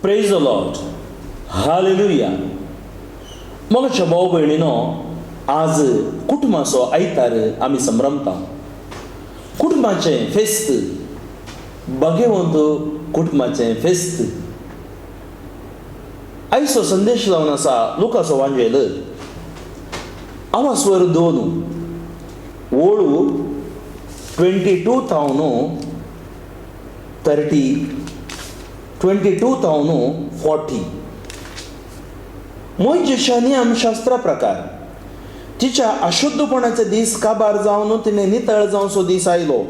Praise the Lord. Hallelujah. मोगाच्या भाऊ भयणीनो, आज कुटुंबाचो आयतार आमी संभ्रमता. कुटुंबाचें फेस्त, भगेवंत कुटुंबाचें फेस्त. आयचो संदेश जावन आसा लुकाचो वांजेल आवास्वर 2 ओळू 22 तावन 30 22 तावन 40. मोइशेच्या नियमशास्त्रा प्रकार तिच्या अशुद्धपणाचे दीस काबार जावन तिने नितळ जावचो दीस आयलो.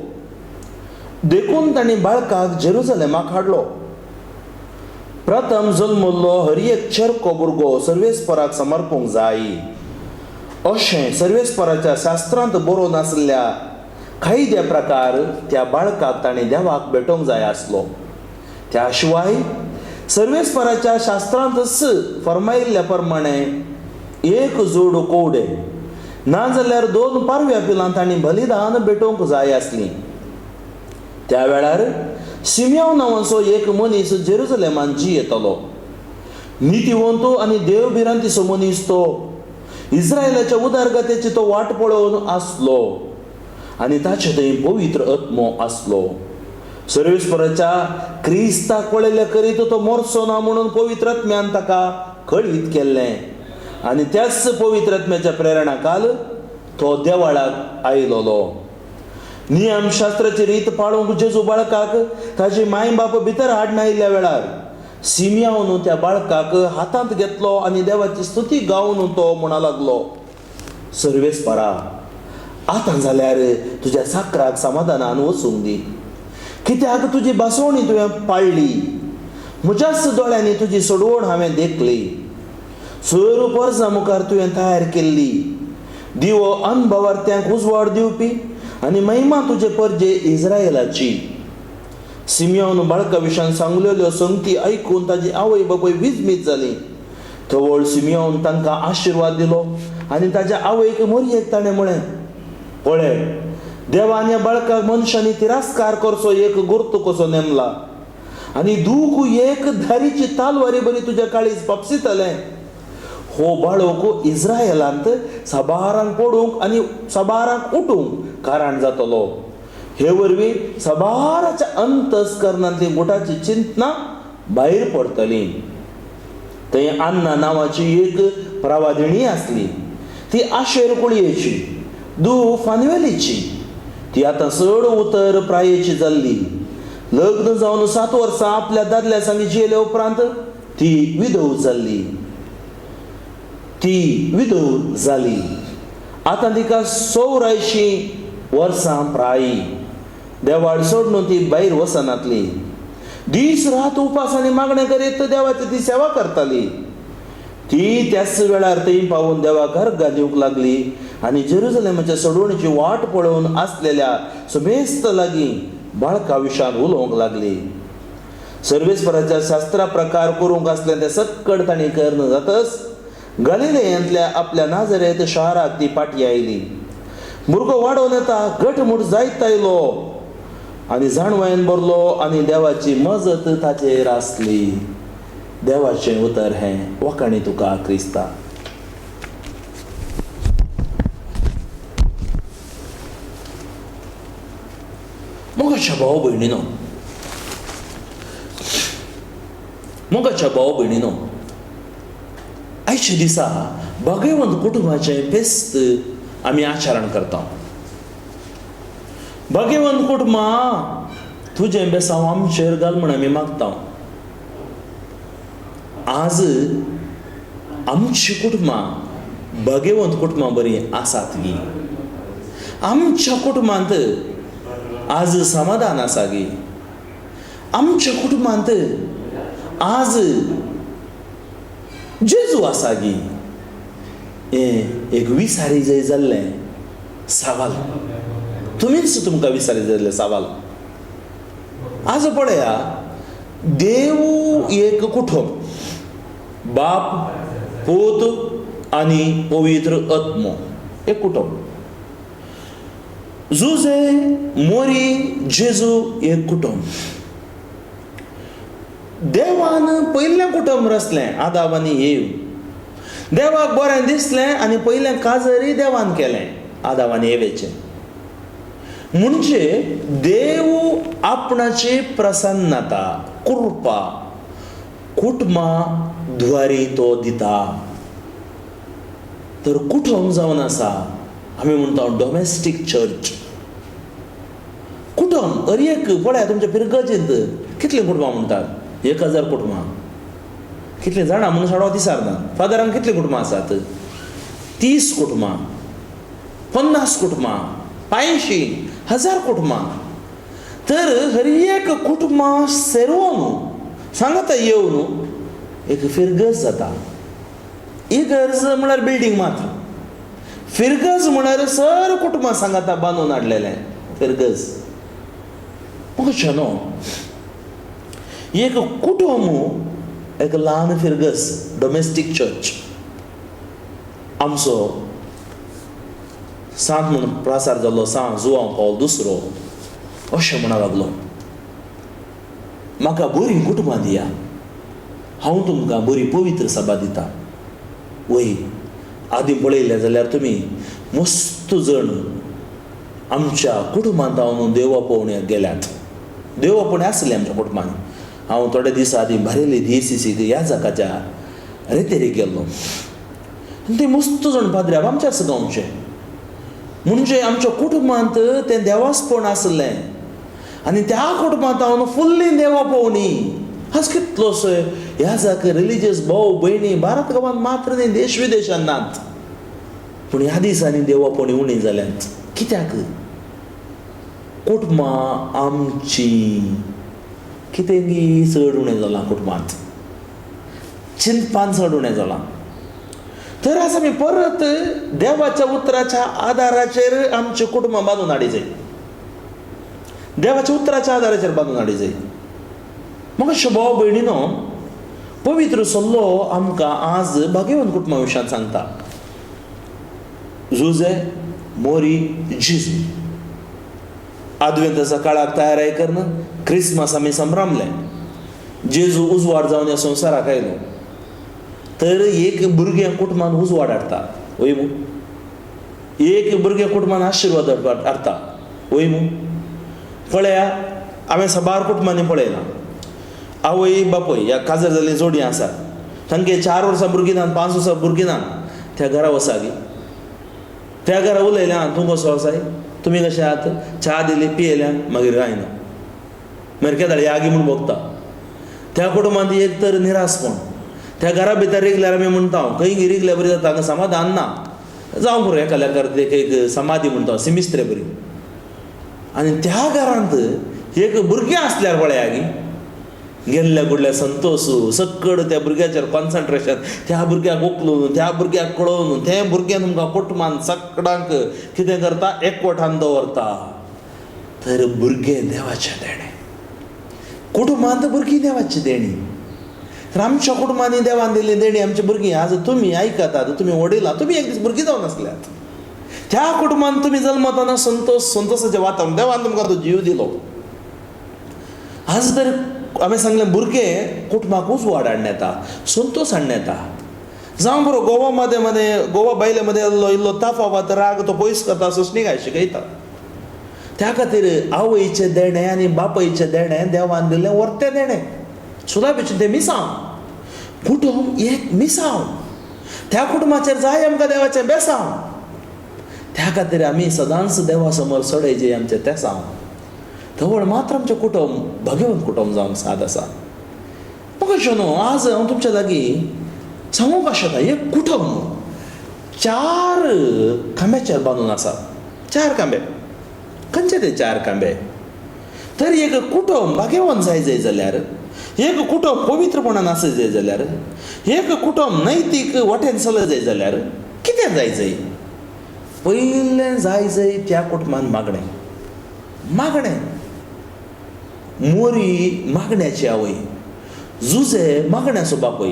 देखून तांणी बाळकाक जेरुसलेमाक हाडलो. प्रथम जल्मल्लो हर एक चेरको भुरगो सर्वेस्पराक समर्पूंक जाय अशें सर्वेस्पराच्या शास्त्रांत बरोवन आसल्या कायद्या प्रकार त्या बाळकाक तांणी देवाक भेटोवंक जाय आसलो. त्या शिवाय सर्वेस्पराच्या शास्त्रांतच फरमायिल्ल्या प्रमाणे एक जोड कोवडे नाजाल्यार 2 पारव्या पिलां तांणी बलिदान भेटोवंक जाय आसलीं. त्या वेळार सिमियोन नांवाचो एक मनीस जेरुसलेमान येतलो. नितीवंत आनी देवभिरांतीचो मनीस तो. इस्रायलाच्या उदारगतेची तो वाट पळोवन आसलो आनी ताचे थंय पवित्र आत्मो आसलो. सर्वेस्पराच्या क्रिस्ताक पळयले करीत तो मोरचो ना म्हणून पवित्र आत्म्यान ताका कळीत केल्लें आनी त्याच पवित्र आत्म्याच्या प्रेरणाकाल तो देवाळाक आयलोलो. नियमशास्त्राची रीत पाळूंक जेजू बाळकाक ताची माय बाप भितर हाडून आयिल्ल्या वेळार सिमियोन त्या बाळकाक हातांत घेतलो आनी देवाची स्तुती गावन तो म्हणा लागलो, सर्वेस्परा, आतां जाल्यार तुज्या साकराक समाधानान वचूंक दी, कित्याक तुजी बासवणी तुवें पाळली. म्हज्याच दोळ्यांनी तुजी सोडवण हांवें देखली. 6 वर्सां मुखार तुवें तयार केल्ली. दिवो अनभवार्थ्यांक उजवाड दिवपी आनी महिमा तुजे परजे इस्रायलाची. सिमियोन बाळका विशयान सांगलेल्यो संगती आयकून ताजी आवय बापूय विजमीत जाली. थवळ सिमियोन तांकां आशिर्वाद दिलो आनी ताज्या आवयक मोरयेक ताणें म्हळें, पळय, देवान ह्या बाळकाक मनशांनी तिरस्कार करचो एक गुर्त कसो नेमला आनी दूख एक धारीची तालवारी बरी तुज्या काळीज पापसितलें. हो बाळक इस्रायलांत सबारांक पडूंक आनी सबारांक उठूंक कारण जातलो. हे वरवीं सबाराच्या अंतस्करणांतली गुटाची चिंतना भायर पडटली. थंय अन्ना नांवाची एक प्रवादिणी आसली. ती आशेर कुळयेची, फानवेलीची. ती आतां चड उतर प्रायेची जाल्ली. लग्न जावन 7 वर्सां आपल्या दादल्या संगी जियेल्या उपरांत ती विधव जाली. आतां तिका 84 वर्सां प्रायी. देवाळ सोडून ती भायर वचनातली. दीस रात उपास आनी मागणें करीत देवाची ती सेवा करताली. ती त्याच वेळार थंय पावून देवाक अर्घां दिवंक लागली आनी जेरुसलेमाच्या सोडवणीची वाट पळोवन आसलेल्या सुमेस्त लागीं बाळका विशयान उलोवंक लागली. सर्वेस्पराच्या शास्त्रा प्रकार करूंक आसलें तें सक्कड तांणी कर्ण जातच गलिलेयांतल्या आपल्या नाजरेत शाराक ती पाटी आयली. भुरगो वाडोवन येता, घटमूट जायत आयलो आनी जाणवायेन भरलो आनी देवाची मजत ताचेर आसली. देवाचें उतर हें वखाणी तुका क्रिस्ता. मोगाच्या भाव भयणीनो, आयच्या दिसा भगवंत कुटुंबाचें फेस्त आमी आचरण करता. भगवंत कुटुंबा तुजें बेसांव आमचेर घाल म्हण आमी मागता. आज आमची कुटुंबां भगवंत कुटुंबां बरी आसात गी. आमच्या कुटुंबांत आज समाधान आसा गी. आमच्या कुटुंबांत आज जेजू आसा गी. एक विसारी जंय जाल्लें सवाल, तुमीच तुमकां विसारी जाल्लें सवाल. आज पळया, देव एक कुटुंब, बाप, पूत आनी पवित्र आत्मो एक कुटुंब. जुजे, मोरी, जेजू एक कुटुंब. देवान पयलें कुटुंब रचलें आदाम आनी येव. देवाक बरें दिसलें आनी पयलें काजरय देवान केलें आदाम आनी येवेचें. म्हणजे देव आपणाची प्रसन्नता कृपा कुटुंबा द्वारे तो दिता. तर कुटुंब जावन आसा आमी म्हणटा डॉमेस्टीक चर्च. कुटुंब हर एक पळया तुमच्या फिरगजींत कितलीं कुटुंबां म्हणटात? 1000 कुटुंबां. कितलीं जाणां म्हणून साडो दिसारना. फादरांक कितलीं कुटुंबां आसात? 30 कुटुंबां, 50 कुटुंबां, 85,000 कुटुंबां. तर हर एक कुटुंबां सेरोवन सांगात येवन एक फिरगज जाता. इगर्ज म्हळ्यार बिल्डींग मात. फिरगज म्हळ्यार सर कुटुंबां सांगाता बांदून हाडलेलें फिरगज. अशें न्हू. एक कुटुंब एक ल्हान फिरगज डॉमेस्टीक चर्च. आमचो सांत म्हणून प्रसार जाल्लो सांत जुआंव पॉल दुसरो अशें म्हणूंक लागलो, म्हाका बरीं कुटुंबां दिया, हांव तुमकां बरी पवित्र सभा दिता. वय आदीं पळयलें जाल्यार तुमी मस्त जण आमच्या कुटुंबांत हांव देवा पळोवण्याक गेल्यात. देवा पळोवणी आसलें आमच्या कुटुंबांत. हांव थोडे दीस आदीं बारेली DCC ह्या जागाच्या रेतेरेक गेल्लो. ते मस्त जण पाद्र्याक आमच्याच गांवचे. म्हणजे आमच्या कुटुंबांत तें देवासपण आसलें आनी त्या कुटुंबांत हांव फुल्ली देवा पळोवणी. आज कितलोसो ह्या जागे रिलिजियस भाव भयणी भारत गांवांत मात्र न्ही, देश विदेशांत नात. पूण ह्या दिसांनी देवा पळोवणी उणी जाल्यात. कित्याक? कुटुंबां आमची कितें चड उणें जालां कुटुंबांत. चिंतपान चड उणें जालां. तर आज आमी परत देवाच्या उतराच्या आदाराचेर आमचें कुटुंबां बांदून हाडी जाय. देवाच्या उतराच्या आदाराचेर बांदून हाडी जाय. म्हाका भाव भयणीनो, पवित्र सल्लो आमकां आज भाग्यवान कुटुंबा विशयान सांगता. जुजे मोरी जेजू. आदवेंताच्या काळाक तयाराय करना क्रिसमस आमी संभ्रमले. जेजू उजवाड जावन ह्या संवसाराक आयलो. तर एक भुरगें कुटुंबान उजवाड हाडटा. वय मू. एक भुरगें कुटुंबान आशिर्वाद हाडटा. वय मू. पळया हांवें साबार कुटुंबांनी पळयलां. आवय बापूय ह्या काजर जाल्लीं जोडी आसा. तांगे 4 वर्सां भुरगीं ना, 5 वर्सां भुरगीं ना. त्या घरा वसागी. त्या घरा उलयल्या, तूं कसो आसाय, तुमी कशे आहात, च्या दिली पियेल्या, मागीर कांय ना. मागीर केदाळ यागी म्हूण बगता. त्या कुटुंबांत एक तर निरासपण. त्या घरा भितर रिगल्यार आमी म्हणटा खंय रिगल्या बरी जाता, हांगा समाधान ना. जावं पुरो एकाल्या करता एक समाधी म्हणटा सिमिस्त्रे बरी. आनी त्या घरांत एक भुरगें आसल्यार पळयागी गेल्ल्या गुडल्या संतोशू सक्कड त्या भुरग्याचेर कॉन्सन्ट्रेशन. त्या भुरग्याक उखलून, त्या भुरग्याक कळोवन, तें भुरगें तुमकां कुटुंबान सगळ्यांक कितें करता, एकवटान दवरता. तर भुरगें देवाचें देणें. कुटुंबांत भुरगीं देवाची देणी. तर आमच्या कुटुंबांनी देवान दिल्ली देणी आमची भुरगीं. आज तुमी आयकतात, तुमी वडिलां, तुमी एक दीस भुरगीं जावन आसल्यात. त्या कुटुंबान तुमी जल्मताना संतोशाचें वातावरण देवान तुमकां तो जीव दिलो. आज तर हांवें सांगलें भुरगें कुटुंबाक उजवाड हाडून येता, संतोश हाडून येता. जावं बरो गोवा मदें गोवा बायले मदें इल्लो ताफावत राग तो पयस करता, सस्निकाय शिकयता. त्या खातीर आवयचें देणें आनी बापायचें देणें देवान दिल्लें वर्तें देणें. सुदापेचें तें मिसांव. कुटुंब एक मिसांव. त्या कुटुंबाचेर जाय आमकां देवाचें बेसांव. त्या खातीर आमी सदांच देवा समोर सडयजें आमचें तेसांव. धवळ मात्र आमचें कुटुंब भाग्यवान कुटुंब जावंक साद आसा. म्हाका अशें न्हू, आज हांव तुमच्या लागीं सांगूंक शकता एक कुटुंब 4 खांब्याचेर बांदून आसा. 4 खांबे. खंयचे ते 4 खांबे? तर एक कुटुंब भाग्यवान जाय जाल्यार, एक कुटुंब पवित्रपणान आसय जाय जाल्यार, एक कुटुंब नैतीक वाटेन चलय जाय जाल्यार कितें जाय? पयलें जाय त्या कुटुंबान मागणें. मागणें. मोरी मागण्याची आवय. जुजे मागण्याचो बापूय.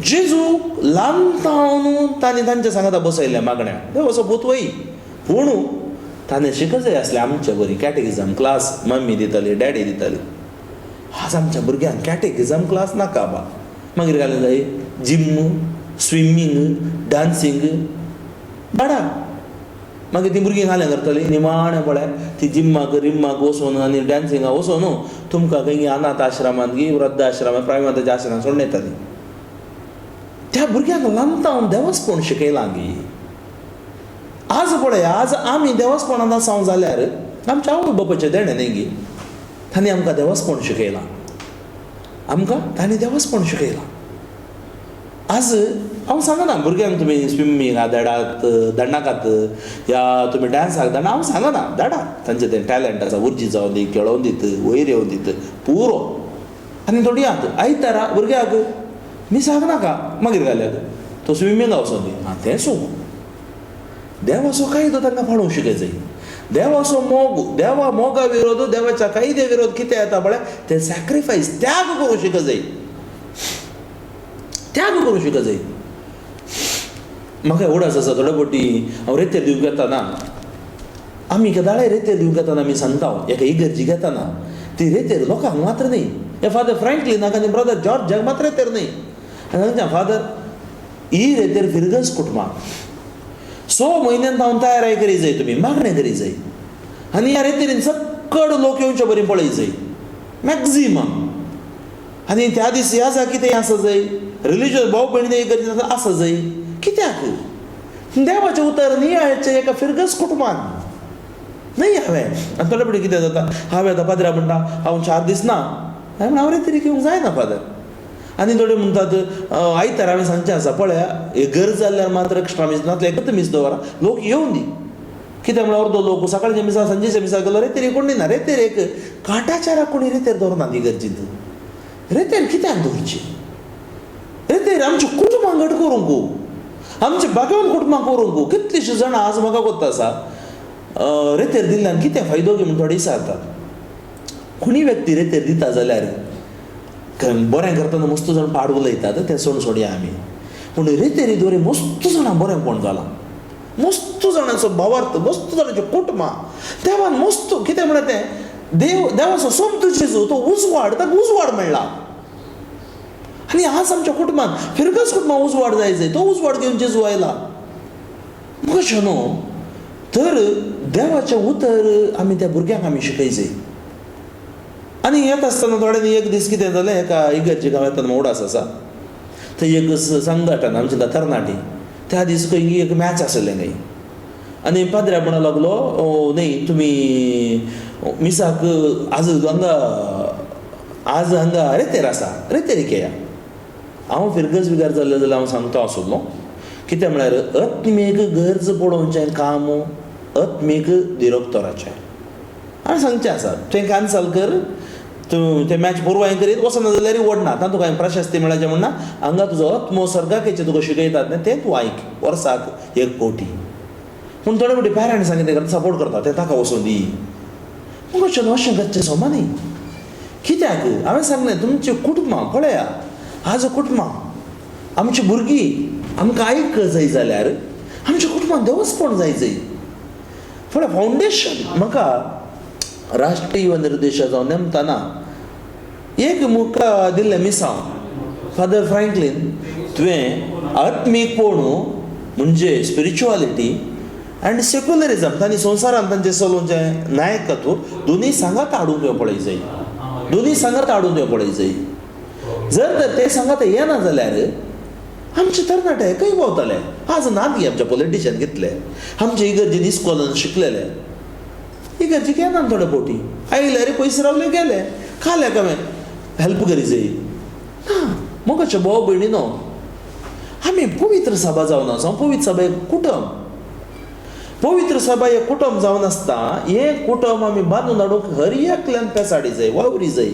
जेजू ल्हानपणान तांणी तांच्या सांगाता बसयलें मागण्याक. देवाचो पूत वय. पूण ताणें शिकत जाय आसलें आमचे बरी कॅटेकिझम क्लास मम्मी दिताली, डॅडी दिताली. आज आमच्या भुरग्यांक कॅटेकिझम क्लास नाका बा, मागीर घालूंक जाय जिम, स्विमींग, डान्सींग धाडा. मागीर ती भुरगीं घालें करतलीं निमाणें पळय ती जिम्माक रिम्माक वचून आनी डान्सिंगाक वचून तुमकां खंय अनाथ आश्रमांत गी वृद्ध आश्रमांत प्रायमताच्या आश्रमांत सोडून येतालीं. त्या भुरग्यांक ल्हानतावन देवस्पण शिकयलां गी. आज पळय आज आमी देवस्पणांत आसांव जाल्यार आमच्या आवय बापायचें देणें न्ही गी. तांणी आमकां देवस्पण शिकयलां, आमकां तांणी देवस्पण शिकयलां. आज हांव सांगना भुरग्यांक तुमी स्विमींगाक धाडात धाडनाकात या तुमी डान्साक धाडना, हांव सांगना धाडा. तांचें तें टॅलंट आसा उर्जी जावन दी, खेळोवन दीत, वयर येवन दीत पुरो. आनी थोडी आत आयतारा भुरग्याक मिसाक नाका मागीर घाल्याक तो स्विमींगाक वचोन दी. तें सो देवाचो कायदो तांकां पाळूंक शिकय जाय. देवाचो मोग, देवा मोगा विरोध, देवाच्या कायद्या विरोध कितें येता पळय तें सॅक्रिफायस त्याग करूंक शिकय जाय. त्याग करूंक शिकय जाय. म्हाका उडास आसा थोडे फावटी हांव रेतेर दिवंक येताना आमी केदाळे रेतेर दिवंक येताना आमी सांगता एका इगर्जीक येताना ती रेतेर लोकांक मात्र न्ही. हे फादर फ्रँकलिनाक आनी ब्रदर जॉर्जाक मात्र रेतेर न्ही. सांगता फादर ही रेतेर फिरगस कुटुंबाक 6 म्हयन्यांत हांव तयाराय करी जाय, तुमी मागणें करी जाय आनी ह्या रेतेरीन सक्कड लोक येवचे बरें पळय जाय मॅक्झिमम. आनी त्या दीस ह्या कितें आसा जाय रिलिजियस भाव भयणी गरजेन आसा जाय. कित्याक देवाचें उतर नियाळचें एका फिरगस कुटुंबान न्ही. हांवें थोडे फावटी कितें जाता हांवें आतां पाद्रा म्हणटा हांव 4 दीस ना हांवें रेतेरीक येवंक जायना फादर. आनी थोडे म्हणटात आयतार हांवें सांगचें आसा पळय हे गरज जाल्यार मात्र एक्स्ट्रा मीस नातले एकच मीस दवरा लोक येवं दी. कितें म्हळ्यार अर्दो लोक सकाळच्या मिसा सांजेच्या मिसा गेलो रेतेर कोण दिना. रेतेर एक काटाचाराक कोणी रेतेर दवरना ती गरजेन. रेतेर कित्याक दवरची? रेतेर आमच्या कुटुंबाक घट करूंक आमच्या बागान कुटुंबाक करूंक कितलींशीं जाणां आज म्हाका कोत्ता आसा रेतेर दिल्ल्यान कितें फायदो घे म्हूण थोडे दिसतात. कोणी व्यक्ती रेतेर दिता जाल्यार बरें करतना मस्त जाण पाड उलयतात तें सोडया आमी. पूण रेतेरी दोरे मस्त जाणां बरेंपण जालां, मस्त जाणांचो भावार्थ, मस्त जाणांचें कुटुंबां देवान मस्त कितें म्हळ्यार तें देवाचो सोंत जेजू तो उजवाड ताका उजवाड मेळ्ळा. आनी आज आमच्या कुटुंबान फिरगस कुटुंबां उजवाड जाय तो उजवाड घेवन जेजू आयला. कशें न्हू तर देवाचें उतर आमी त्या भुरग्यांक आमी शिकय जाय. आनी येता आसतना थोड्यांनी एक दीस कितें जालें एका इगर्जेक हांव येताना उडास आसा थंय एक संघटन आमचें तरणाटी त्या दीस खंय एक मॅच आसलें खंय. आनी पाद्र्या म्हणूंक लागलो न्ही तुमी मिसाक आज हांगा रेतेर आसा रेतेरीक येया. हांव फिरगस बिगार जाल्लें जाल्यार हांव सांगता आसलो कितें म्हळ्यार अत्मीक गरज पडोवचें काम अत्मीक डिरेक्टराचें. हांवें सांगचें आसा तें कॅन्सल कर तूं तें मॅच पुरवाय करीत वचना जाल्यार ओडना तातूंत कांय प्रशस्ती मेळचें म्हणना. हांगा तुजो अत्मो सर्गाकेचें तुका शिकयतात न्ही तें तूं आयक वर्साक 1 कोटी. पूण थोडे फावटी पॅरंट्स कितें सपोर्ट करता तें ताका वचून दी. अशें अशें गच्चें सोमा न्ही. कित्याक हांवें सांगलें तुमचें कुटुंबां पळया आज कुटुंबां आमचीं भुरगीं आमकां आयक जाय जाल्यार आमच्या कुटुंबान देवस्पण जाय जाय. पळय फावंडेशन म्हाका राष्ट्रीय निर्देशाचो नेमताना एक म्हाका दिल्लें मिसांव फादर फ्रँकलीन तुवें आत्मीकपण म्हणजे स्पिरिच्युअलिटी आनी सेक्युलरिझम तांणी संवसारांत तांचें चलोवचें नायकत्व दोनी सांगात हाडूंक येवं पळय जाय. दोनी सांगात हाडून येवं पळय जाय. जर तर ते सांगात येना जाल्यार आमचे तरणाटे खंय भोंवतले. आज नात गी आमच्या पॉलिटिशियन कितले आमचे इगर्जीन इस्कॉलान शिकलेले इगर्जीक येना थोडे फावटी आयल्यार पयशे रावले गेले खाले हांवें हेल्प करी जाय ना. मोगाचे भाव भयणीनो आमी पवित्र सभा जावन आसा. पवित्र सभा एक कुटुंब. पवित्र सभा एक कुटुंब जावन आसता. हें कुटुंब आमी बांदून हाडूंक हर एकल्यान पेसाडी जाय वावरी जाय.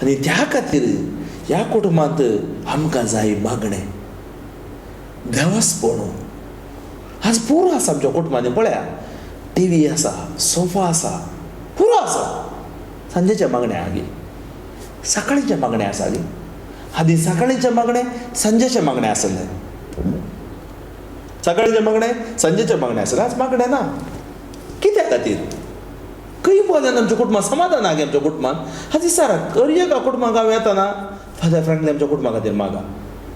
आनी त्या खातीर ह्या कुटुंबांत आमकां जाय मागणें देवस्पण. आज पुरो आसा आमच्या कुटुंबांनी पळया टीव्ही आसा सोफा आसा पुरो आसा. सांजेचे मागणें आगी सकाळींचे मागणें आसा गी. आदी सकाळींचे मागणें सांजेचे मागणें आसलें. सकाळींचे मागणें सांजेचे मागणें आसलें. आज मागणें ना. कित्या खातीर खंय बोल्यान आमच्या कुटुंबात समाधान आगे आमच्या कुटुंबात हा दिसारा करये का कुटुंबाक हांव येताना फादर फ्रँकली आमच्या कुटुंबा खातीर मागा,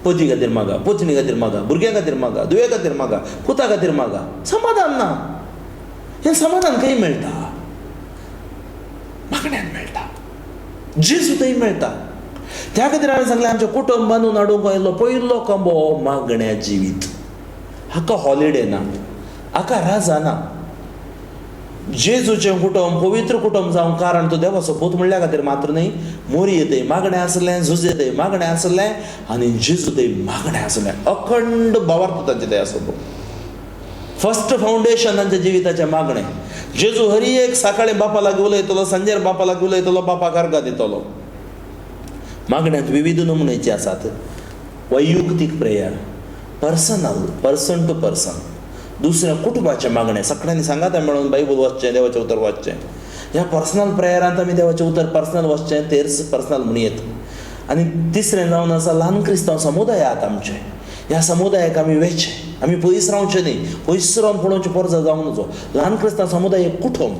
पती खातीर मागा, पत्नी खातीर मागा, भुरग्यां खातीर मागा, दुये खातीर मागा, पुता खातीर मागा. समाधान ना. हें समाधान खंय मेळटा? मागण्यान मेळटा. जेजू थंय मेळटा. त्या खातीर हांवें सांगलें आमच्या कुटुंब बांदून हाडूंक आयिल्लो पयलो कंबो मागण्या जिवीत. हाका हॉलिडे ना, हाका राजा ना. जेजूचें कुटुंब पवित्र कुटुंब जावंक कारण तो देवाचो पूत म्हणल्या खातीर मात्र न्ही, मोरये थंय मागणें आसलें, झुजे थंय मागणें आसलें आनी जेजू थंय मागणें आसलें. अखंड भावार्थ तांचें थंय आसलो. फर्स्ट फावंडेशन तांच्या जिविताचें मागणें. जेजू हर एक सकाळीं बापा लागीं उलयतलो, सांजेर बापा लागीं उलयतलो, बापाक अर्घ दितलो. मागण्यांत विविध नमुनेची आसात. वैयक्तीक prayer, personal, person to person. दुसऱ्या कुटुंबाचें मागणें, सगळ्यांनी सांगात मेळून बायबल वाचचें, देवाचें उतर वाचचें. ह्या पर्सनल प्रेयरांत आमी देवाचें उतर पर्सनल वाचचें, तेर्स पर्सनल म्हणयत. आनी तिसरें जावन आसा ल्हान क्रिस्तांव समुदायात आमचे. ह्या समुदायाक आमी वेचें, आमी पयस रावचें न्ही, पयस रावन पळोवचें परजा जावं नजो. ल्हान क्रिस्तांव समुदाय एक कुटुंब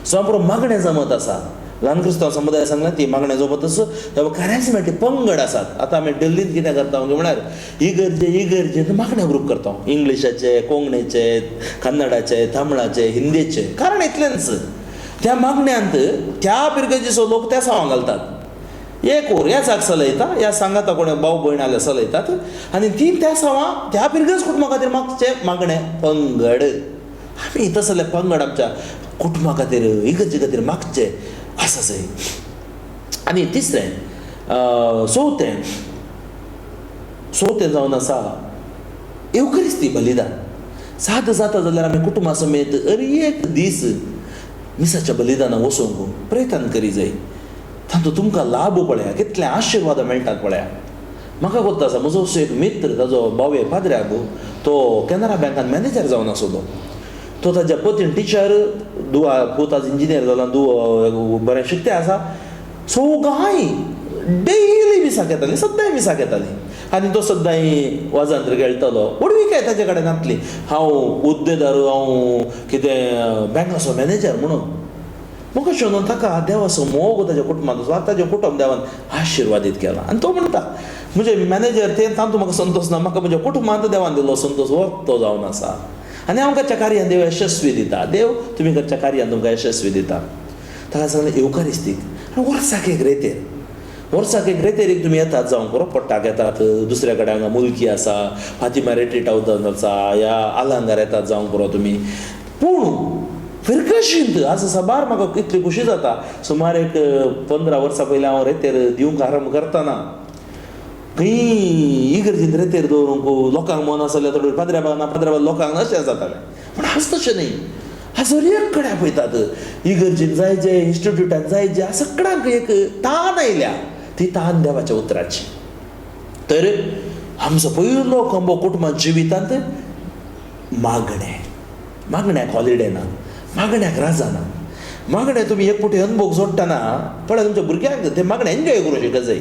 समोर मागणें जमत आसा. ल्हान क्रिस्तांव समुदाय सांगलें ती मागणें जमत आसा. कॅरिझमॅटीक पंगड आसात. आतां आमी दिल्लींत कितें करता म्हळ्यार इगर्जेंत मागणे ग्रूप करता. इंग्लिशाचे, कोंकणीचे, कन्नडाचे, तमिळाचे, हिंदीचे. कारण इतलेंच. त्या मागण्यांत त्या पिरगेचो लोक त्या सांवां घालतात. एक ओर ह्या जाग चलयता, ह्या सांगाता कोणी भाव भयण आल्या चलयतात आनी ती त्या सांवां त्या पिरगेच कुटुंबा खातीर मागचे मागणें पंगड. आमी तसले पंगड आमच्या कुटुंबा खातीर, इगर्जे खातीर मागचे आसा जाय. आनी तिसरें, चवथें जावन आसा एवकरिस्ती बलिदान. साद जाता जाल्यार आमी कुटुंबा समेत हर एक दीस मिसाच्या बलिदानाक वचूंक प्रयत्न करी जाय. तातूंत तुमकां लाभ पळया, कितले आशिर्वाद मेळटात पळया. म्हाका कोत्ता आसा, म्हजो असो एक मित्र, ताजो भावे पाद्र्याक, तो कॅनरा बँकान मॅनेजर जावन आसलो. तो ताज्या पतीन टिचर, दुवा पूत आज इंजिनियर जाला, दुव बरें शिकते आसा. सगळीं डेली मिसाक येतालीं, सद्दां मिसाक येतालीं. आनी तो सद्दां वाजंत्र खेळटलो. वडवी काय ताचे कडेन नासली. हांव उद्देदार, हांव कितें बँकाचो मॅनेजर म्हणून. म्हाका शोनून ताका देवाचो मोग ताच्या कुटुंबांत, ताचें कुटुंब देवान आशिर्वादीत केलां. आनी तो म्हणटा, म्हणजे मॅनेजर तें तातूंत म्हाका संतोश ना, म्हाका म्हज्या कुटुंबांत देवान दिलो संतोश तो जावन आसा. आनी हांव करच्या कार्यान देव यशस्वी दिता. देव तुमी करच्या कार्यान तुमकां यशस्वी दिता. ताका सांगलें एवकारिस्तीक. वर्साक एक रेतेर, वर्साक एक रेतेरीक तुमी येतात जावं करो, पट्टाक येतात, दुसऱ्या कडेन हांगा मुलकी आसा, फातिमा रेट्रीट हावस आसा, या आलंगार येतात जावं करो तुमी. पूण फिरकशींत आज साबार म्हाका इतली खुशी जाता. सुमार एक 15 वर्सां पयलीं हांव रेतेर दिवंक आरंभ करतना खंय इगर्जेंत रेतेर दवरूंक लोकांक मन आसलें, थोडे पाद्र्या लोकांक अशें जातालें. पूण आज तशें न्ही. आज हर एक कडेन पळयतात, इगर्जेंत जाय जे, इन्स्टिट्यूटांत जाय जे, सगळ्यांक एक तान आयल्या. ती तान देवाच्या उतराची. तर आमचो पयलो कंबो कुटुंबांत जिवितांत मागण्याक हॉलिडे ना, मागण्याक राजा ना. मागणें तुमी एक फावटी अनुभव जोडटना पळय, तुमच्या भुरग्यांक ते मागणें एन्जॉय करूंक शिकत जाय.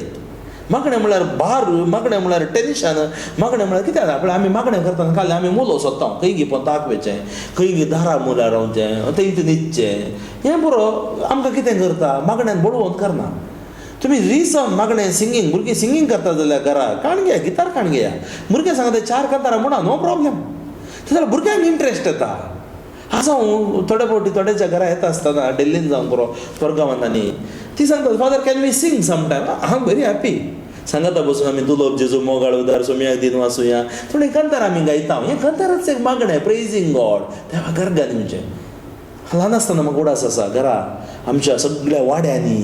मागणें म्हळ्यार भार, मागणें म्हळ्यार टेन्शन, मागणें म्हळ्यार कितें जाता पळय, आमी मागणें करतना काल आमी मुलो सोदता, खंय गी पोंताक वेचें, खंय गी दारा मुलार रावचें, थंय न्हिदचें. हें बरो आमकां कितें करता, मागण्यान बडोवन करना. तुमी रिसम मागणें सिंगींग, भुरगीं सिंगींग करता जाल्यार घरा काण घेया, गितार काण घेया. भुरगें सांगता 4 कांतारां म्हणा, नो प्रॉब्लेम. जाल्यार भुरग्यांक इंट्रस्ट येता. आज हांव थोडे फावटी थोड्याच्या घरा येता आसतना दिल्लीन जावं करो परगांवांनी, ती सांगता father can we sing sometime. हांव व्हेरी हॅपी. सांगता बसून आमी दुलोब जेजू मोगाळ उदार सोम्याक दिन वाचुया, थोडे कंतार आमी गायता. हें कंतारच एक मागणें, प्रेजिंग गॉड, देवा गर्गांनी म्हणजे. ल्हान आसतना म्हाका उडास आसा, घरा आमच्या सगळ्या वाड्यांनी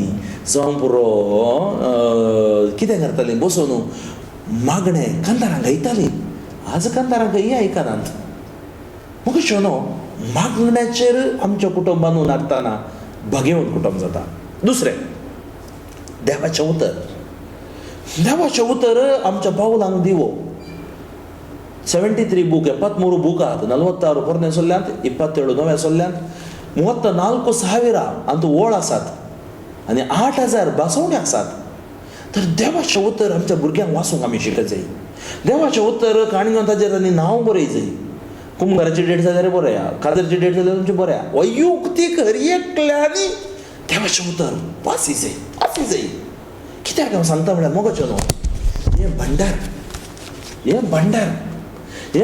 जावं पुरो कितें करतालीं बसून मागणें कंतारां गायतालीं. आज कंतारांक हें आयकनात. म्हाका शोनो मागण्याचेर आमच्या कुटुंबान नाटतना भाग्यवंत कुटुंब जाता. दुसरें देवाचें उतर. देवाचें उतर आमच्या पावलांक दिवो. 73 बूक, 73 ಬುಕ್ಕಾದ 46 ಸೊಲ್ಯಾಂತ 27 ನವೆ ಸೊಲ್ಯಾಂತ 34,000 ಅಂತ ओळ आसात आनी 8,000 बासवणी आसात. तर देवाचें उतर आमच्या भुरग्यांक वाचूंक आमी शिकत जाय. देवाचें उतर काणयो ताजेर आनी नांव बरय जाय. कुंभाराची डेट जाल्यार बऱ्या, काजरची डेट जाल्यार तुमची बऱ्या. वैयक्तीक हर एकल्यानी देवाचें उतर वासी जाय. कित्याक हांव सांगता म्हळ्यार मोगाचें न्हू, हे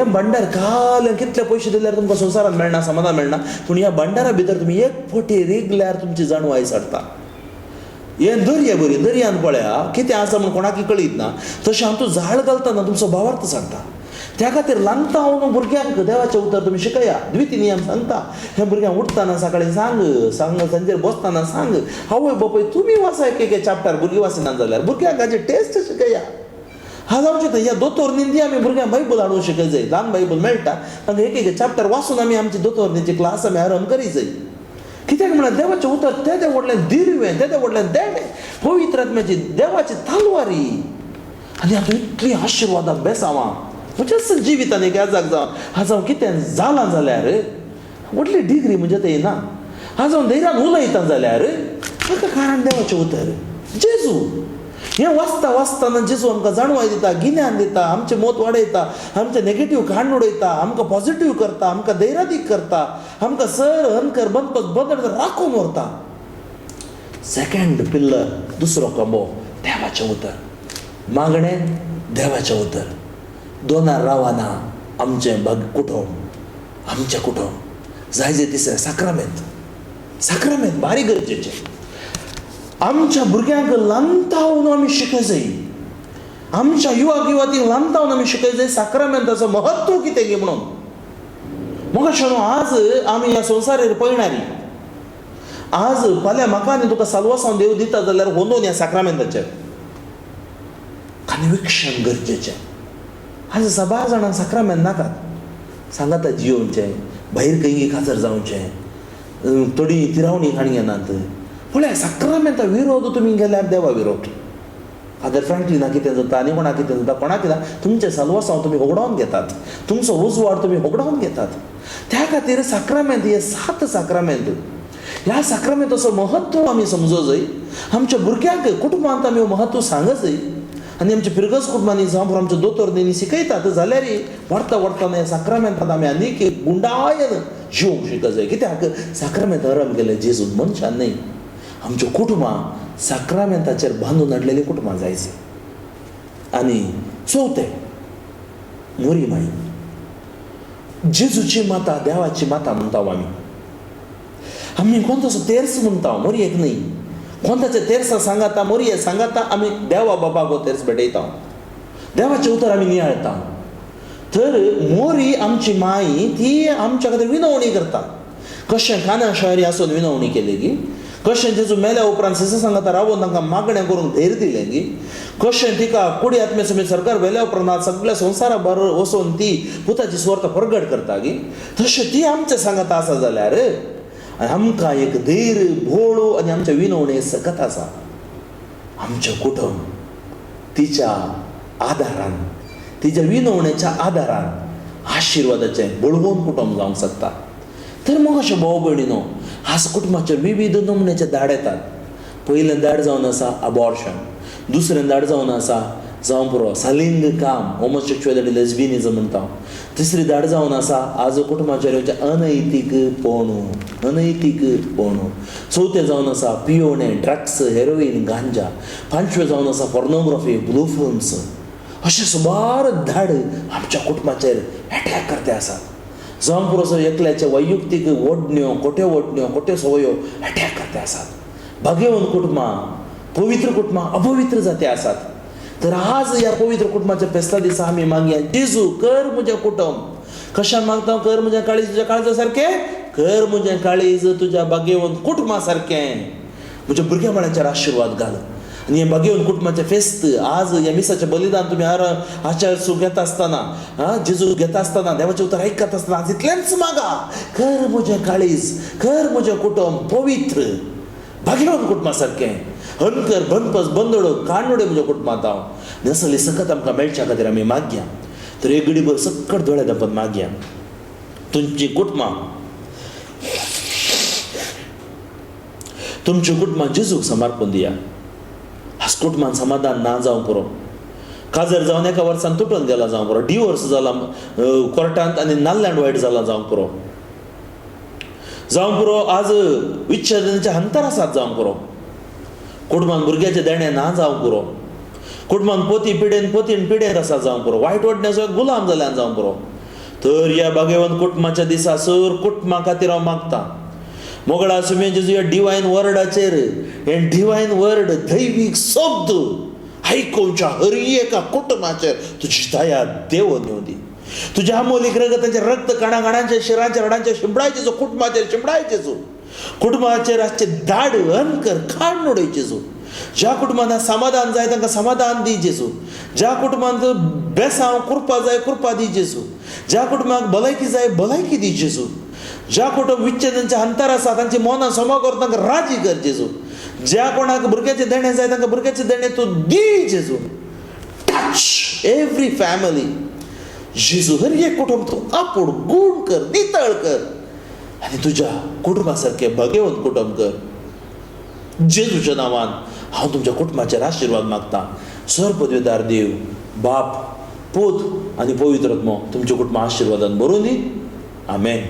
भंडार काल कितले पयशे दिल्यार तुमकां संवसारान मेळना, समाधान मेळना. पूण ह्या भंडारा भितर तुमी एक फावटी रिगल्यार तुमची जाणवाय सारता. हे दर्यान पळया कितें आसा म्हूण कोणाक कळीत ना. तशें हांव तूं झाड घालतना तुमचो भावार्थ सांगता. त्या खातीर ल्हानता हांव भुरग्यांक देवाचें उतर तुमी शिकया. द्वितीय नियम सांगता, हे भुरग्यांक उठताना सकाळीं सांग सांजेर बसताना सांग. आवय बापूय तुमी वाचा एक चॅप्टर, भुरगीं वाचिना जाल्यार भुरग्यांक हाची टेस्ट शिकया. हा जावचें थंय ह्या दोतोर निंदी आमी भुरग्यांक बायबल हाडूंक शिकय जाय. ल्हान बायबल मेळटा आनी एक चॅप्टर वाचून आमी आमची दोतोर निंदी क्लास आमी आरंभ करी जाय. कित्याक म्हळ्यार देवाचें उतर ते व्हडलें दिरवें, ते व्हडलें देणे, पवित्र आत्म्याची देवाची तालवारी. आनी आतां इतली आशिर्वादाक बेसांवां म्हणजे जिवितान एक आज हांव कितें जालां जाल्यार व्हडली डिग्री म्हणजे ते ना. आज हांव धैर्यान उलयता जाल्यार ताका कारण देवाचें उतर जेजू. हें वाचताना जेजू आमकां जाणवाय दिता, गिन्यान दिता, आमचें मत वाडयता, आमचें नेगेटीव काण उडयता, आमकां पॉझिटीव करता, आमकां धैर्यादीक करता, आमकां सर हनकर बंदर राखून व्हरता. सेकंड पिल्लर, दुसरो कंबो देवाचें उतर. मागणें देवाचें उतर. दोनार रावाना आमचें कुटुंब. जाय तिसरें साक्रामेंत बारी गरजेचें. आमच्या भुरग्यांक ल्हानतावन आमी शिकय जाय. आमच्या युवातीक ल्हानतावन आमी शिकय जाय साक्रामेंताचो महत्व कितें गे म्हणून. मगाशें आज आमी ह्या संवसारेर पळयणारी. आज फाल्यां म्हाका आनी तुका सालवासांव देव दिता जाल्यार होंदोन ह्या साक्रामेंताचेर कन्विक्शन गरजेचें. आज साबार जाणांक साक्रामेंत नाकात. सांगाता जियोवचें, भायर खंय खातर जावचें, थोडी तिरावणी खाणी घेनात. पळय साक्रामेंता विरोध तुमी गेल्यार देवा विरोध. फादर फ्रँकलिना कितें जाता आनी कोणाक कितें जाता कोणाक कितें, तुमचें सालवासांव तुमी होगडावन घेतात, तुमचो उजवाड तुमी होगडावन घेतात. त्या खातीर साक्रामेंत हे 7 साक्रामेंत. ह्या साक्रामेंताचो महत्व आमी समजूं जाय. आमच्या भुरग्यांक कुटुंबांत आमी महत्व सांगच जाय. आनी आमच्या पिरगस कुटुंबांनी जावं आमच्या दोतोर न्ही शिकयतात जाल्यार व्हरता ह्या साक्रामेंतांत आमी आनीक गुंडायन जिवंक शिकय जाय. कित्याक साक्रामेंत आरंभ केले जेजून, मनशान न्ही. आमच्या कुटुंबां साक्रामेंताचेर बांदून हाडलेलीं कुटुंबां जायची. आनी चवथें मोरी माई. जेजूची माता, देवाची माता म्हणटा आमी कोणताचो तेर्स म्हणटा, मोरी एक न्ही. कोणताचे तेर्सा सांगाता, मोरये सांगाता आमी देवा बाबाक तेर्स भेटयता, देवाचें उतर आमी नियाळटा. तर मोरी आमची माई ती आमच्या खातीर विनवणी करता. कशें काना शायरी आसून विनवणी केली की, कशें जेजू मेल्या उपरांत सिसा सांगाता रावून तांकां मागणें करूंक धैर्य दिलें की, कशें तिका कुडी आत्मे समेत सरकार वेल्या उपरांत सगळ्या संवसारा बरोबर वचून ती पुताची सुवार्थ प्रगट करता की, तशें ती आमचें सांगाता आसा जाल्यार आमकां एक धैर्य भोळो आनी आमच्या विनवणे सकत आसा. आमचें कुटुंब तिच्या आदारान, तिच्या विनवणेच्या आदारान आशिर्वादाचें बळगोवन कुटुंब जावंक शकता. तर मग अशें भाव भयणीनो, आज कुटुंबाचे विविध नमुन्याचे दाड येतात. पयलें दाड जावन आसा अबॉर्शन, दुसरें दाड जावन आसा जावं पुरो सालिंग काम, होमोसेक्शुअलिटी, लेस्बियनिझम म्हणटा. तिसरी दाड जावन आसा आज कुटुंबाचेर अनैतीकपणू. चवथें जावन आसा पियोणे, ड्रग्स, हेरोईन, गांजा. पांचवें जावन आसा पॉर्नोग्राफी, ब्लू फिल्म्स. अशे सुमार धाड आमच्या कुटुंबाचेर एटॅक करते आसात. जावं पुरो एकल्याचे वैयक्तीक ओडण्यो, खोट्यो सवयो एटॅक करते आसात. भाग्यवन कुटुंबां, पवित्र कुटुंबां अपवित्र जाते आसात. तर आज ह्या पवित्र कुटुंबाच्या फेस्ता दिसा आमी मागया, जेजू कर म्हजें कुटुंब. कशान मागता? कर म्हजें काळीज तुज्या काळजा सारकें, कर म्हजें काळीज तुज्या भाग्यवन कुटुंबा सारकें. म्हज्या भुरग्यापणाचेर आशिर्वाद घाल. आनी हें भाग्यवन कुटुंबाचें फेस्त आज ह्या मिसाचें बलिदान तुमी आचार घेता आसतना, जेजू घेता आसतना, देवाचें उतर आयकता आसतना आज इतलेंच मागा, कर म्हजें काळीज, कर म्हजें कुटुंब पवित्र भाग्यवन कुटुंबा सारकें. हनकर, बनपस, बंदडो, कानडे म्हज्या कुटुंबांत हांव नसली सकत आमकां मेळच्या खातीर आमी मागया. तर एक घडीभर सक्कट दोळे धांपत मागया. तुमची कुटुंबां जेजूक समर्पण दिया. आज कुटुंबान समाधान ना जावं पुरो, काजर जावन एका वर्सान तुटून गेला जावं पुरो, डिवोर्स जाला कोर्टांत आनी नाल्लँड वायट जाला जावं पुरो, जावं पुरो आज विच्छेदनाचे अंतर आसात जावं पुरो, कुटुंबान भुरग्याचे देणे ना जावं पुरो, कुटुंबान पोतीन पिडेन आसा जावं पुरो, वायट वाटण्याचो गुलाम जाल्यान जावं पुरो. तर ह्या भाग्यवान कुटुंबाच्या दिसासर कुटुंबा खातीर हांव मागता मोगळा सुमे जेजू ह्या डिवायन वर्डाचेर, हे डिवायन वर्ड दैवीक शब्द आयकोवच्या हर एका कुटुंबाचेर तुजी दया देव न्यू दी. तुज्या अमोलीक रगतांचे रक्त कणाकणांचे शिरांचे रडांचे शिंपडायचे जो कुटुंबाचेर शिंपडायचे जो कुटुंबाचेर आजचे दाड अनकर खाण नोडयचे जो, ज्या कुटुंबांना समाधान जाय तांकां समाधान दी जेजू, ज्या कुटुंबांत बेसांव कृपा जाय कृपा दी जेजू, ज्या कुटुंबाक भलायकी जाय भलायकी दी जेजू, ज्या कुटुंब विच्छेदनाचे अंतर आसा तांची मनां समा कर तांकां राजी कर जेजू, ज्या कोणाक भुरग्याचे देणे जाय तांकां भुरग्याचे देणे तूं दी जेजू. टच एवरी फॅमिली जेजू, हर एक कुटुंब तूं आपूण गूण कर नितळ कर आनी तुज्या कुटुंबा सारकें भाग्यवंत कुटुंब कर. जेजूच्या नांवान हांव तुमच्या कुटुंबाचेर आशिर्वाद मागता. सर्वपदवीदार देव बाप पूत आनी पवित्र आत्मो तुमच्या कुटुंबा आशिर्वादान भरून दी. आमेन.